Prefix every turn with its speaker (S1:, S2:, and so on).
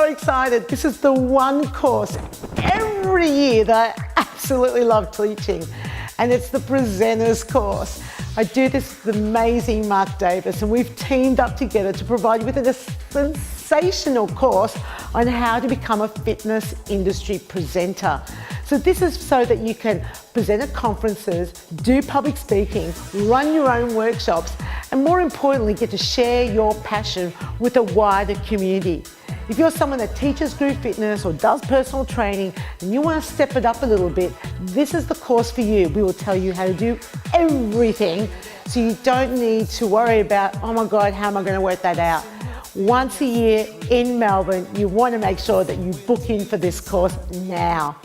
S1: excited. This is the one course every year that I absolutely love teaching, and it's the presenters course. I do this with amazing Mark Davis, and we've teamed up together to provide you with a sensational course on how to become a fitness industry presenter. So this is so that you can present at conferences, do public speaking, run your own workshops, and more importantly, get to share your passion with a wider community. If you're someone that teaches group fitness or does personal training and you want to step it up a little bit, this is the course for you. We will tell you how to do everything so you don't need to worry about, oh my God, how am I going to work that out? Once a year in Melbourne, you want to make sure that you book in for this course now.